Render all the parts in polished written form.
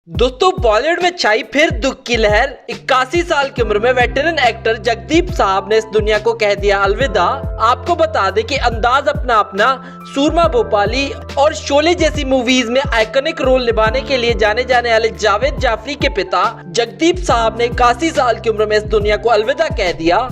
दोस्तों बॉलीवुड में छाई फिर दुख की लहर। 81 साल की उम्र में वेटरन एक्टर जगदीप साहब ने इस दुनिया को कह दिया अलविदा। आपको बता दें कि अंदाज अपना अपना, सूरमा भोपाली और शोले जैसी मूवीज में आइकॉनिक रोल निभाने के लिए जाने जाने वाले जावेद जाफरी के पिता जगदीप साहब ने 81 साल की उम्र में इस दुनिया को अलविदा कह दिया।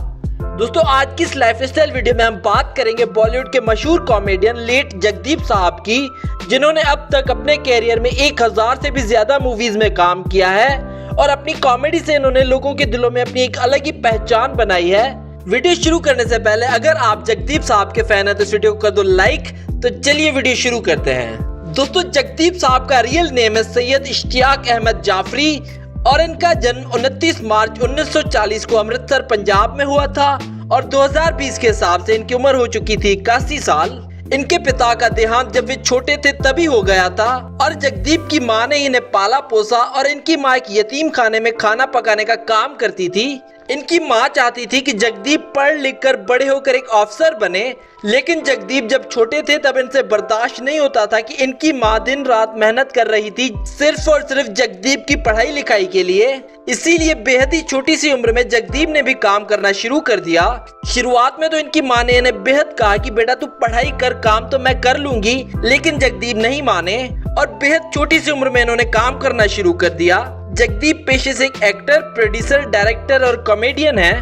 दोस्तों आज की इस लाइफस्टाइल वीडियो में हम बात करेंगे बॉलीवुड के मशहूर कॉमेडियन लेट जगदीप साहब की, जिन्होंने अब तक अपने कैरियर में 1000 से भी ज्यादा मूवीज में काम किया है और अपनी कॉमेडी से इन्होंने लोगों के दिलों में अपनी एक अलग ही पहचान बनाई है। वीडियो शुरू करने से पहले अगर आप जगदीप साहब के फैन है तो इस वीडियो को कर दो लाइक। तो चलिए वीडियो शुरू करते हैं। दोस्तों जगदीप साहब का रियल नेम है सैयद इश्तियाक अहमद जाफरी और इनका जन्म 29 मार्च 1940 को अमृतसर पंजाब में हुआ था और 2020 के हिसाब से इनकी उम्र हो चुकी थी 81 साल। इनके पिता का देहांत जब वे छोटे थे तभी हो गया था और जगदीप की मां ने इन्हें पाला पोसा और इनकी मां एक यतीम खाने में खाना पकाने का काम करती थी। इनकी मां चाहती थी कि जगदीप पढ़ लिख कर बड़े होकर एक अफसर बने, लेकिन जगदीप जब छोटे थे तब इनसे बर्दाश्त नहीं होता था कि इनकी मां दिन रात मेहनत कर रही थी सिर्फ और सिर्फ जगदीप की पढ़ाई लिखाई के लिए। इसीलिए बेहद ही छोटी सी उम्र में जगदीप ने भी काम करना शुरू कर दिया। शुरुआत में तो इनकी मां ने इन्हें बेहद कहा कि बेटा तू पढ़ाई कर, काम तो मैं कर लूंगी, लेकिन जगदीप नहीं माने और बेहद छोटी सी उम्र में इन्होंने काम करना शुरू कर दिया। जगदीप पेशे से एक एक्टर, प्रोड्यूसर, डायरेक्टर और कॉमेडियन है।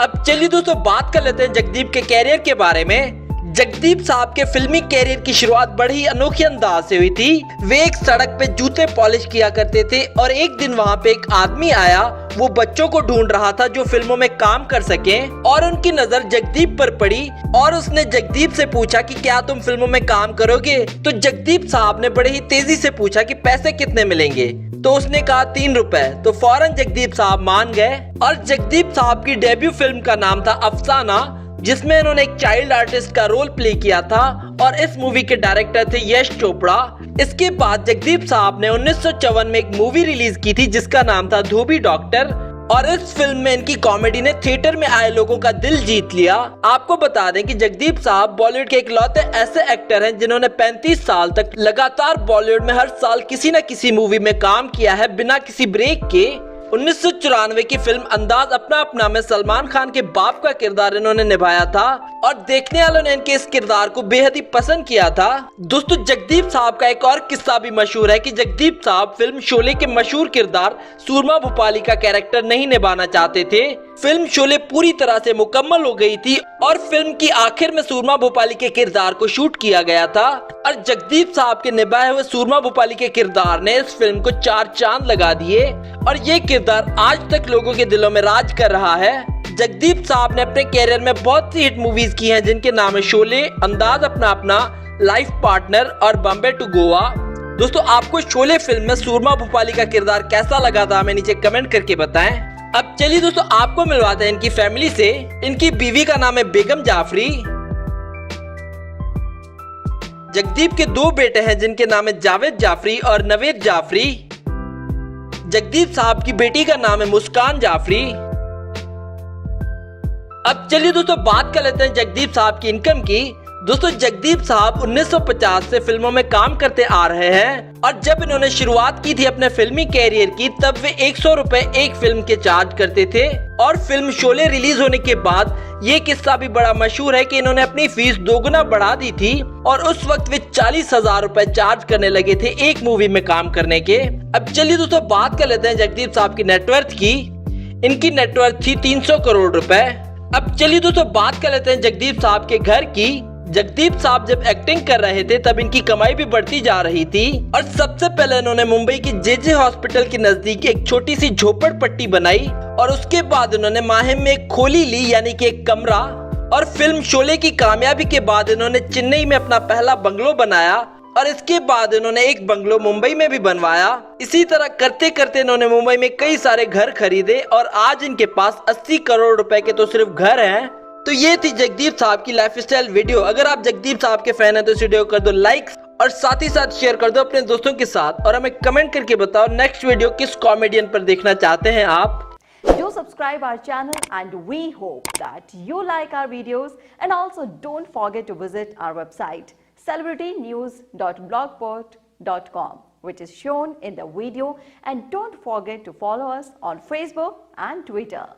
अब चलिए दोस्तों बात कर लेते हैं जगदीप के कैरियर के बारे में। जगदीप साहब के फिल्मी कैरियर की शुरुआत बड़ी ही अनोखी अंदाज से हुई थी। वे एक सड़क पे जूते पॉलिश किया करते थे और एक दिन वहाँ पे एक आदमी आया। वो बच्चों को ढूंढ रहा था जो फिल्मों में काम कर सके और उनकी नजर जगदीप पर पड़ी और उसने जगदीप से पूछा कि क्या तुम फिल्मों में काम करोगे। तो जगदीप साहब ने बड़े ही तेजी से पूछा कि पैसे कितने मिलेंगे। तो उसने कहा 3 रुपए। तो फौरन जगदीप साहब मान गए और जगदीप साहब की डेब्यू फिल्म का नाम था अफसाना, जिसमें इन्होंने एक चाइल्ड आर्टिस्ट का रोल प्ले किया था और इस मूवी के डायरेक्टर थे यश चोपड़ा। इसके बाद जगदीप साहब ने 1954 में एक मूवी रिलीज की थी जिसका नाम था धोबी डॉक्टर और इस फिल्म में इनकी कॉमेडी ने थिएटर में आए लोगों का दिल जीत लिया। आपको बता दें कि जगदीप साहब बॉलीवुड के इकलौते ऐसे एक्टर हैं जिन्होंने 35 साल तक लगातार बॉलीवुड में हर साल किसी न किसी मूवी में काम किया है बिना किसी ब्रेक के। 1994 की फिल्म अंदाज अपना अपना में सलमान खान के बाप का किरदार इन्होंने निभाया था और देखने वालों ने इनके इस किरदार को बेहद ही पसंद किया था। दोस्तों जगदीप साहब का एक और किस्सा भी मशहूर है कि जगदीप साहब फिल्म शोले के मशहूर किरदार सूरमा भोपाली का कैरेक्टर नहीं निभाना चाहते थे। फिल्म शोले पूरी तरह से मुकम्मल हो गई थी और फिल्म की आखिर में सूरमा भोपाली के किरदार को शूट किया गया था और जगदीप साहब के निभाए हुए सूरमा भोपाली के किरदार ने इस फिल्म को 4 चांद लगा दिए और ये किरदार आज तक लोगों के दिलों में राज कर रहा है। जगदीप साहब ने अपने कैरियर में बहुत सी हिट मूवीज की हैं जिनके नाम है शोले, अंदाज अपना अपना, लाइफ पार्टनर और बॉम्बे टू गोवा। दोस्तों आपको शोले फिल्म में सूरमा भोपाली का किरदार कैसा लगा था हमें नीचे कमेंट करके बताएं। अब चलिए दोस्तों आपको मिलवाते हैं इनकी फैमिली से। इनकी बीवी का नाम है बेगम जाफरी। जगदीप के 2 बेटे हैं जिनके नाम है जावेद जाफरी और नवेद जाफरी। जगदीप साहब की बेटी का नाम है मुस्कान जाफरी। अब चलिए दोस्तों बात कर लेते हैं जगदीप साहब की इनकम की। दोस्तों जगदीप साहब 1950 से फिल्मों में काम करते आ रहे हैं और जब इन्होंने शुरुआत की थी अपने फिल्मी कैरियर की तब वे 100 रुपए एक फिल्म के चार्ज करते थे और फिल्म शोले रिलीज होने के बाद ये किस्सा भी बड़ा मशहूर है कि इन्होंने अपनी फीस 2 गुना बढ़ा दी थी और उस वक्त वे 40,000 रुपए चार्ज करने लगे थे एक मूवी में काम करने के। अब चलिए दोस्तों बात कर लेते हैं जगदीप साहब की नेटवर्थ की। इनकी नेटवर्थ थी 300 करोड़ रुपए। अब चलिए दोस्तों बात कर लेते हैं जगदीप साहब के घर की। जगदीप साहब जब एक्टिंग कर रहे थे तब इनकी कमाई भी बढ़ती जा रही थी और सबसे पहले इन्होंने मुंबई की जेजे हॉस्पिटल के नजदीक एक छोटी सी झोपड़पट्टी बनाई और उसके बाद इन्होंने माहिम में एक खोली ली यानी कि एक कमरा। और फिल्म शोले की कामयाबी के बाद इन्होंने चेन्नई में अपना पहला बंगलो बनाया और इसके बाद इन्होंने एक बंगलो मुंबई में भी बनवाया। इसी तरह करते करते इन्होंने मुंबई में कई सारे घर खरीदे और आज इनके पास 80 करोड़ रुपए के तो सिर्फ घर हैं। तो ये थी जगदीप साहब की लाइफस्टाइल वीडियो। अगर आप जगदीप साहब के फैन हैं तो इस वीडियो को कर दो लाइक और साथ ही साथ शेयर कर दो अपने दोस्तों के साथ और हमें कमेंट करके बताओ नेक्स्ट वीडियो किस कॉमेडियन पर देखना चाहते हैं आप। Do subscribe our channel and we hope that you like our videos and also don't forget to visit our website celebritynews.blogspot.com. which is shown in the video, and don't forget to follow us on Facebook and Twitter.